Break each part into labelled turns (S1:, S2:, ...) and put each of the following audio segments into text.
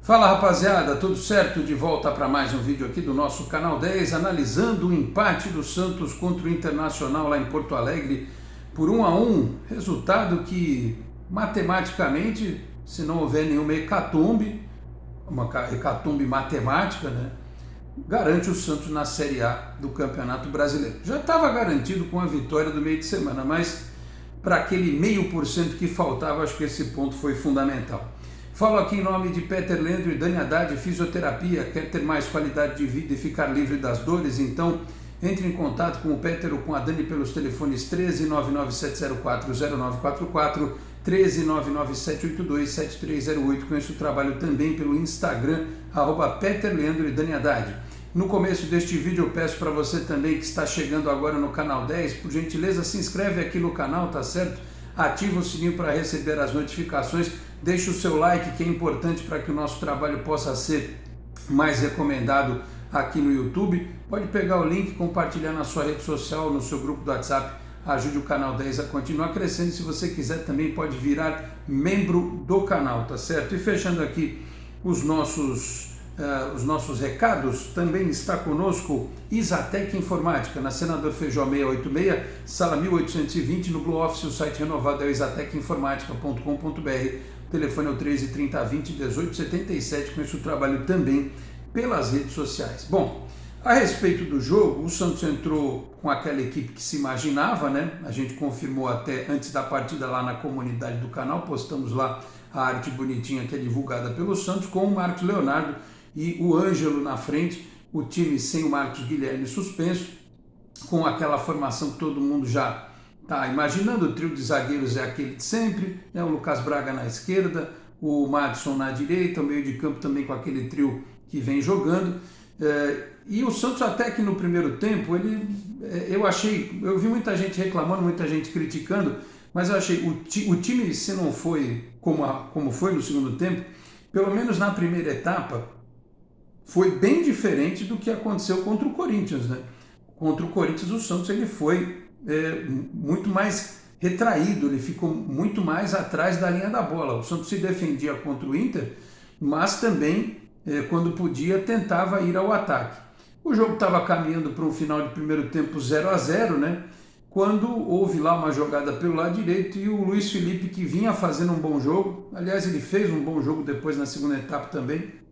S1: Fala rapaziada, tudo certo? De volta para mais um vídeo aqui do nosso canal 10, analisando o empate do Santos contra o Internacional lá em Porto Alegre por 1-1, resultado que matematicamente, se não houver nenhuma hecatombe, uma hecatombe matemática, né, garante o Santos na Série A do Campeonato Brasileiro. Já estava garantido com a vitória do meio de semana, mas para aquele 0,5% que faltava, acho que esse ponto foi fundamental. Falo aqui em nome de Peter Leandro e Dani Haddad, fisioterapia. Quer ter mais qualidade de vida e ficar livre das dores? Então entre em contato com o Peter ou com a Dani pelos telefones 13 997040944, 13 997827308. Conheço o trabalho também pelo Instagram, @Peter Leandro e Dani Haddad. No começo deste vídeo eu peço para você também que está chegando agora no canal 10, por gentileza se inscreve aqui no canal, tá certo? Ativa o sininho para receber as notificações, deixa o seu like que é importante para que o nosso trabalho possa ser mais recomendado aqui no YouTube. Pode pegar o link, compartilhar na sua rede social, no seu grupo do WhatsApp, ajude o canal 10 a continuar crescendo. Se você quiser também pode virar membro do canal, tá certo? E fechando aqui os nossos recados, também está conosco Isatec Informática, na Senador Feijó 686, sala 1820, no Blue Office. O site renovado é o isatecinformatica.com.br, o telefone é o 13 30 20 18 77, conheço o trabalho também pelas redes sociais. Bom, a respeito do jogo, o Santos entrou com aquela equipe que se imaginava, né? A gente confirmou até antes da partida lá na comunidade do canal, postamos lá a arte bonitinha que é divulgada pelo Santos, com o Marcos Leonardo e o Ângelo na frente, o time sem o Marcos Guilherme suspenso, com aquela formação que todo mundo já está imaginando. O trio de zagueiros é aquele de sempre, né? O Lucas Braga na esquerda, o Madison na direita, o meio de campo também com aquele trio que vem jogando. E o Santos até que no primeiro tempo, eu vi muita gente reclamando, muita gente criticando, mas eu achei o time, se não foi como foi no segundo tempo, pelo menos na primeira etapa, foi bem diferente do que aconteceu contra o Corinthians, né? Contra o Corinthians o Santos ele foi muito mais retraído, ele ficou muito mais atrás da linha da bola. O Santos se defendia contra o Inter, mas também quando podia tentava ir ao ataque. O jogo estava caminhando para um final de primeiro tempo 0-0, né? Quando houve lá uma jogada pelo lado direito e o Luiz Felipe, que vinha fazendo um bom jogo, aliás ele fez um bom jogo depois na segunda etapa também,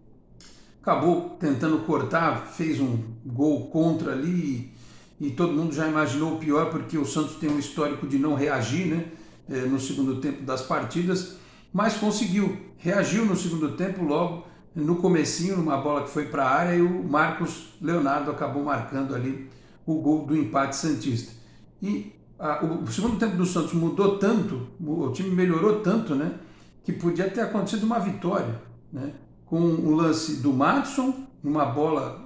S1: acabou tentando cortar, fez um gol contra ali e todo mundo já imaginou o pior, porque o Santos tem um histórico de não reagir, né, no segundo tempo das partidas, mas reagiu no segundo tempo logo no comecinho, numa bola que foi para a área, e o Marcos Leonardo acabou marcando ali o gol do empate santista. E o segundo tempo do Santos mudou tanto, o time melhorou tanto, né, que podia ter acontecido uma vitória, né, com um lance do Madison, uma bola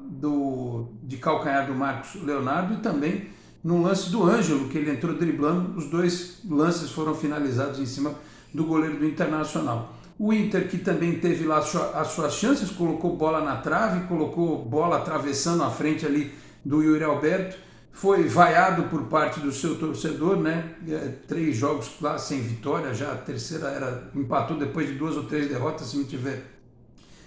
S1: de calcanhar do Marcos Leonardo, e também num lance do Ângelo, que ele entrou driblando. Os dois lances foram finalizados em cima do goleiro do Internacional. O Inter, que também teve lá as suas chances, colocou bola na trave, colocou bola atravessando a frente ali do Yuri Alberto, foi vaiado por parte do seu torcedor, né? 3 jogos lá sem vitória, já a terceira empatou depois de 2 ou 3 derrotas, se não tiver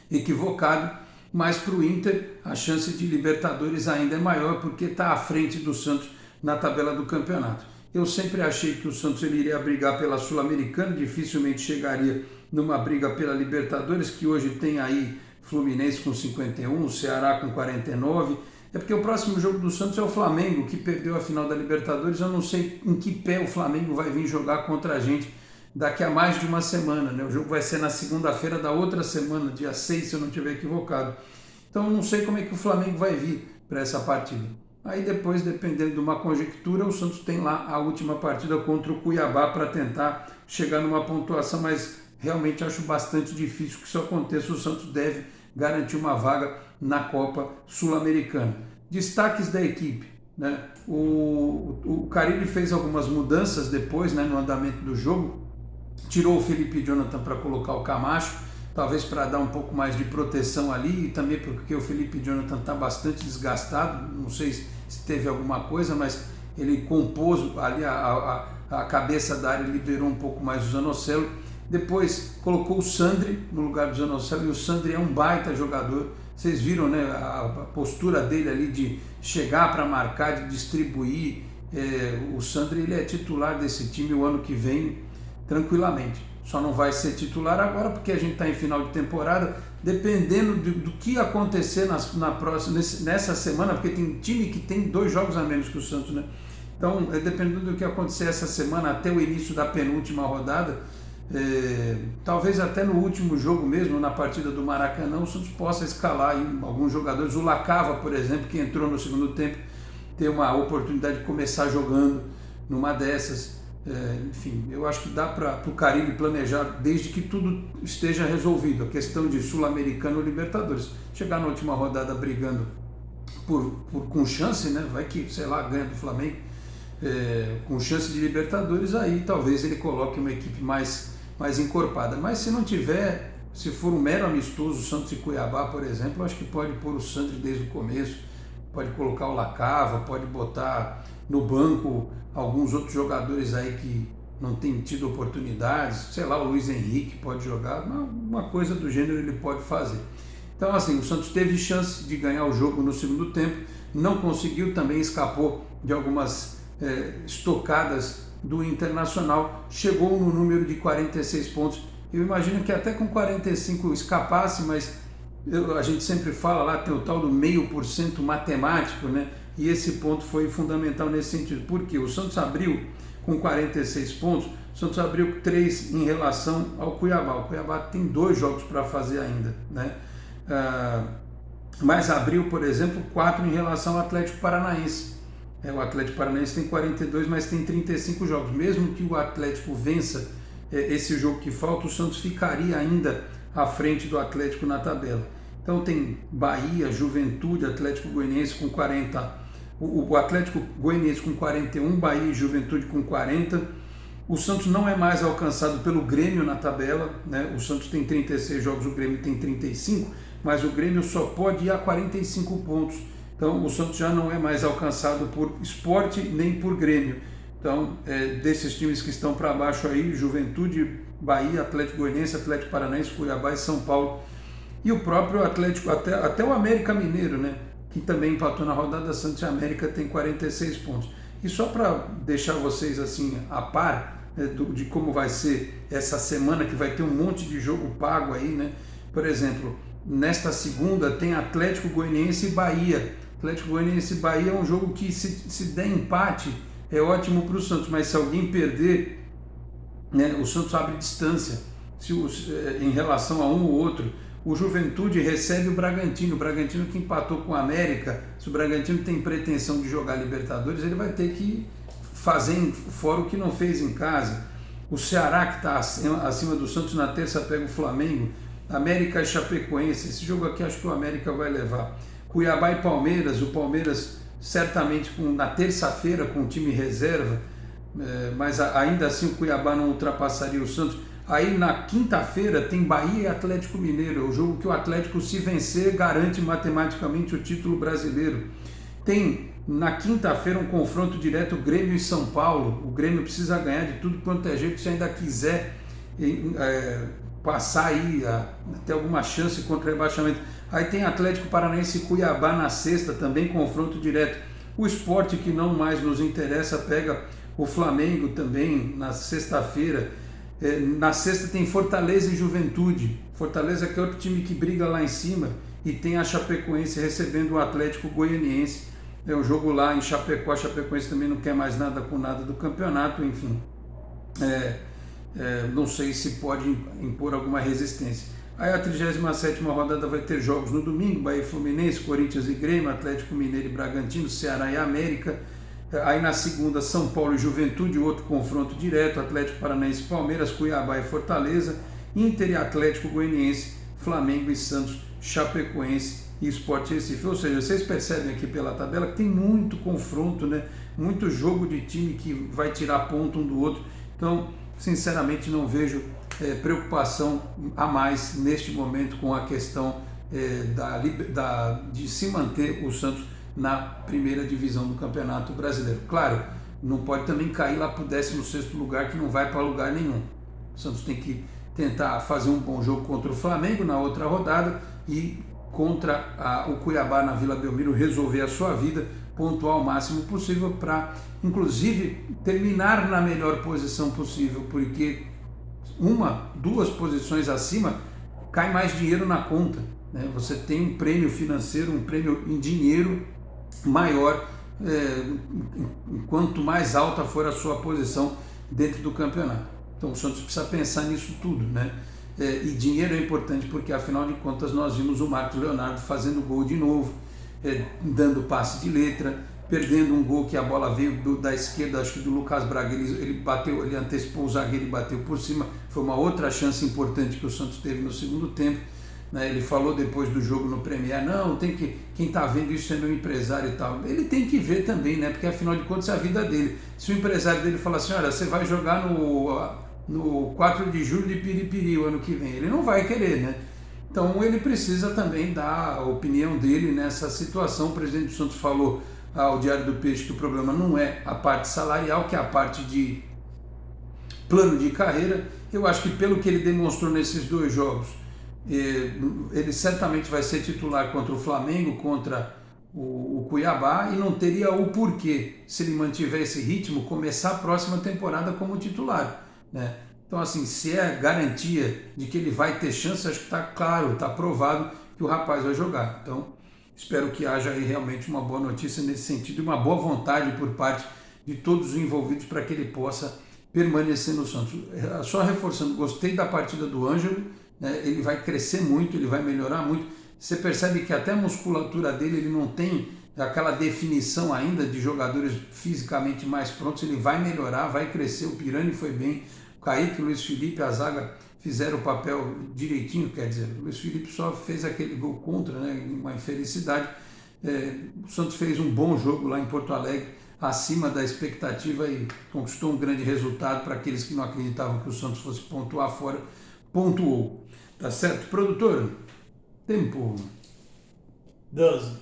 S1: equivocado, mas para o Inter a chance de Libertadores ainda é maior, porque está à frente do Santos na tabela do campeonato. Eu sempre achei que o Santos ele iria brigar pela Sul-Americana, dificilmente chegaria numa briga pela Libertadores, que hoje tem aí Fluminense com 51, Ceará com 49, é porque o próximo jogo do Santos é o Flamengo, que perdeu a final da Libertadores. Eu não sei em que pé o Flamengo vai vir jogar contra a gente daqui a mais de uma semana, né? O jogo vai ser na segunda-feira da outra semana, dia 6, se eu não estiver equivocado. Então não sei como é que o Flamengo vai vir para essa partida. Aí depois, dependendo de uma conjectura, o Santos tem lá a última partida contra o Cuiabá para tentar chegar numa pontuação, mas realmente acho bastante difícil que isso aconteça. O Santos deve garantir uma vaga na Copa Sul-Americana. Destaques da equipe, né? O Carille fez algumas mudanças depois, né, no andamento do jogo. Tirou o Felipe Jonathan para colocar o Camacho, talvez para dar um pouco mais de proteção ali, e também porque o Felipe Jonathan está bastante desgastado. Não sei se teve alguma coisa, mas ele compôs ali a cabeça da área, liberou um pouco mais o Zanocelo. Depois colocou o Sandri no lugar do Zanocelo, e o Sandri é um baita jogador. Vocês viram, né, a postura dele ali de chegar para marcar, de distribuir. O Sandri, ele é titular desse time o ano que vem tranquilamente. Só não vai ser titular agora porque a gente está em final de temporada, dependendo do que acontecer nessa semana, porque tem time que tem 2 jogos a menos que o Santos, né? Então, dependendo do que acontecer essa semana até o início da penúltima rodada, talvez até no último jogo mesmo, na partida do Maracanã, o Santos possa escalar aí alguns jogadores. O Lacava, por exemplo, que entrou no segundo tempo, ter uma oportunidade de começar jogando numa dessas. Enfim, eu acho que dá para o Carille planejar desde que tudo esteja resolvido, a questão de Sul-Americano ou Libertadores. Chegar na última rodada brigando com chance, né? Vai que, sei lá, ganha do Flamengo, com chance de Libertadores, aí talvez ele coloque uma equipe mais encorpada. Mas se não tiver, se for um mero amistoso, Santos e Cuiabá, por exemplo, acho que pode pôr o Sandri desde o começo, pode colocar o Lacava, pode botar no banco alguns outros jogadores aí que não têm tido oportunidades, sei lá, o Luiz Henrique pode jogar, uma coisa do gênero ele pode fazer. Então, assim, o Santos teve chance de ganhar o jogo no segundo tempo, não conseguiu, também escapou de algumas estocadas do Internacional, chegou no número de 46 pontos. Eu imagino que até com 45 escapasse, mas a gente sempre fala lá, tem o tal do 0,5% matemático, né? E esse ponto foi fundamental nesse sentido, porque o Santos abriu com 46 pontos, o Santos abriu 3 em relação ao Cuiabá. O Cuiabá tem 2 jogos para fazer ainda, né? Mas abriu, por exemplo, 4 em relação ao Atlético Paranaense. O Atlético Paranaense tem 42, mas tem 35 jogos. Mesmo que o Atlético vença esse jogo que falta, o Santos ficaria ainda à frente do Atlético na tabela. Então tem Bahia, Juventude, Atlético Goianiense com 40, o Atlético Goianiense com 41, Bahia e Juventude com 40. O Santos não é mais alcançado pelo Grêmio na tabela, né? O Santos tem 36 jogos, o Grêmio tem 35, mas o Grêmio só pode ir a 45 pontos. Então o Santos já não é mais alcançado por Sport nem por Grêmio. Então, desses times que estão para baixo aí, Juventude, Bahia, Atlético Goianiense, Atlético Paranaense, Cuiabá e São Paulo. E o próprio Atlético, até o América Mineiro, né, que também empatou na rodada, Santos e América tem 46 pontos. E só para deixar vocês assim a par de como vai ser essa semana, que vai ter um monte de jogo pago aí, né? Por exemplo, nesta segunda tem Atlético Goianiense e Bahia. Atlético Goianiense e Bahia é um jogo que, se der empate, é ótimo para o Santos, mas se alguém perder, né, o Santos abre distância em relação a um ou outro. O Juventude recebe o Bragantino que empatou com o América. Se o Bragantino tem pretensão de jogar Libertadores, ele vai ter que fazer fora o que não fez em casa. O Ceará, que está acima do Santos, na terça pega o Flamengo. América e Chapecoense, esse jogo aqui acho que o América vai levar. Cuiabá e Palmeiras, o Palmeiras certamente na terça-feira com o time reserva, mas ainda assim o Cuiabá não ultrapassaria o Santos. Aí na quinta-feira tem Bahia e Atlético Mineiro, é o jogo que o Atlético, se vencer, garante matematicamente o título brasileiro. Tem na quinta-feira um confronto direto Grêmio e São Paulo. O Grêmio precisa ganhar de tudo quanto é jeito se ainda quiser passar aí até alguma chance contra o rebaixamento. Aí tem Atlético Paranaense e Cuiabá na sexta, também confronto direto. O Sport, que não mais nos interessa, pega o Flamengo também na sexta-feira. Na sexta tem Fortaleza e Juventude. Fortaleza, que é outro time que briga lá em cima, e tem a Chapecoense recebendo o Atlético Goianiense. É um jogo lá em Chapecó. A Chapecoense também não quer mais nada com nada do campeonato, enfim. Não sei se pode impor alguma resistência. Aí a 37ª rodada vai ter jogos no domingo: Bahia e Fluminense, Corinthians e Grêmio, Atlético Mineiro e Bragantino, Ceará e América. Aí na segunda, São Paulo e Juventude, outro confronto direto: Atlético Paranaense, Palmeiras, Cuiabá e Fortaleza, Inter e Atlético Goianiense, Flamengo e Santos, Chapecoense e Sport Recife. Ou seja, vocês percebem aqui pela tabela que tem muito confronto, né? Muito jogo de time que vai tirar ponto um do outro. Então, sinceramente, não vejo preocupação a mais neste momento com a questão de se manter o Santos na primeira divisão do Campeonato Brasileiro. Claro, não pode também cair lá para o 16º lugar, que não vai para lugar nenhum. O Santos tem que tentar fazer um bom jogo contra o Flamengo na outra rodada e contra o Cuiabá na Vila Belmiro resolver a sua vida, pontuar o máximo possível para, inclusive, terminar na melhor posição possível, porque duas posições acima cai mais dinheiro na conta, né? Você tem um prêmio financeiro, um prêmio em dinheiro maior, quanto mais alta for a sua posição dentro do campeonato. Então o Santos precisa pensar nisso tudo, né? E dinheiro é importante porque, afinal de contas, nós vimos o Marcos Leonardo fazendo gol de novo, dando passe de letra, perdendo um gol que a bola veio da esquerda, acho que do Lucas Braga, ele antecipou o zagueiro e bateu por cima. Foi uma outra chance importante que o Santos teve no segundo tempo, né? Ele falou depois do jogo no Premier, não, quem está vendo isso é meu empresário e tal. Ele tem que ver também, né? Porque afinal de contas é a vida dele. Se o empresário dele falar assim, olha, você vai jogar no 4 de julho de Piripiri o ano que vem, ele não vai querer, né? Então ele precisa também dar a opinião dele nessa situação. O presidente do Santos falou ao Diário do Peixe que o problema não é a parte salarial, que é a parte de plano de carreira. Eu acho que pelo que ele demonstrou nesses dois jogos, ele certamente vai ser titular contra o Flamengo, contra o Cuiabá, e não teria o porquê, se ele mantiver esse ritmo, começar a próxima temporada como titular, né? Então, assim, se é garantia de que ele vai ter chance, acho que está claro, está provado que o rapaz vai jogar. Então, espero que haja aí realmente uma boa notícia nesse sentido e uma boa vontade por parte de todos os envolvidos para que ele possa permanecer no Santos. Só reforçando, gostei da partida do Ângelo, né? Ele vai crescer muito, ele vai melhorar muito. Você percebe que até a musculatura dele, ele não tem aquela definição ainda de jogadores fisicamente mais prontos, ele vai melhorar, vai crescer. O Pirani foi bem, o Kaique, o Luiz Felipe, a zaga fizeram o papel direitinho, quer dizer, o Luiz Felipe só fez aquele gol contra, né? Uma infelicidade. O Santos fez um bom jogo lá em Porto Alegre, acima da expectativa, e conquistou um grande resultado. Para aqueles que não acreditavam que o Santos fosse pontuar fora, pontuou. Tá certo? Produtor, tempo?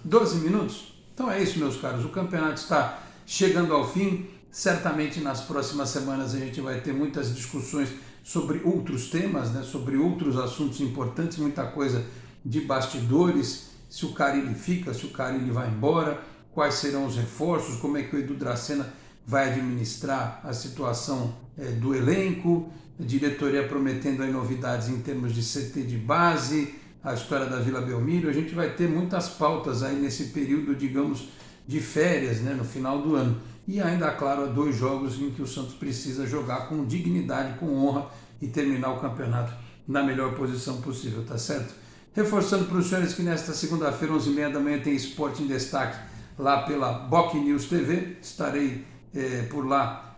S1: 12 minutos? Então é isso, meus caros. O campeonato está chegando ao fim. Certamente nas próximas semanas a gente vai ter muitas discussões sobre outros temas, né? Sobre outros assuntos importantes, muita coisa de bastidores, se o Carille fica, se o Carille vai embora, quais serão os reforços, como é que o Edu Dracena vai administrar a situação do elenco, a diretoria prometendo aí novidades em termos de CT de base, a história da Vila Belmiro. A gente vai ter muitas pautas aí nesse período, digamos, de férias, né, no final do ano. E ainda, claro, há 2 jogos em que o Santos precisa jogar com dignidade, com honra e terminar o campeonato na melhor posição possível, tá certo? Reforçando para os senhores que nesta segunda-feira, 11h30 da manhã, tem Esporte em Destaque lá pela Boc News TV. Estarei por lá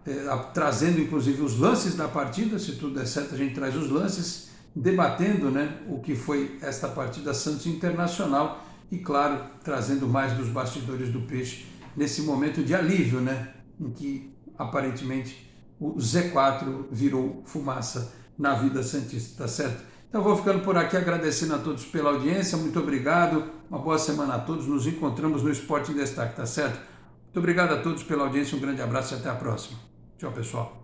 S1: trazendo inclusive os lances da partida. Se tudo der certo, a gente traz os lances, debatendo, né, o que foi esta partida Santos Internacional e, claro, trazendo mais dos bastidores do Peixe nesse momento de alívio, né, em que aparentemente o Z4 virou fumaça na vida santista, tá certo? Então vou ficando por aqui, agradecendo a todos pela audiência, muito obrigado, uma boa semana a todos, nos encontramos no Esporte em Destaque, tá certo? Muito obrigado a todos pela audiência, um grande abraço e até a próxima. Tchau, pessoal.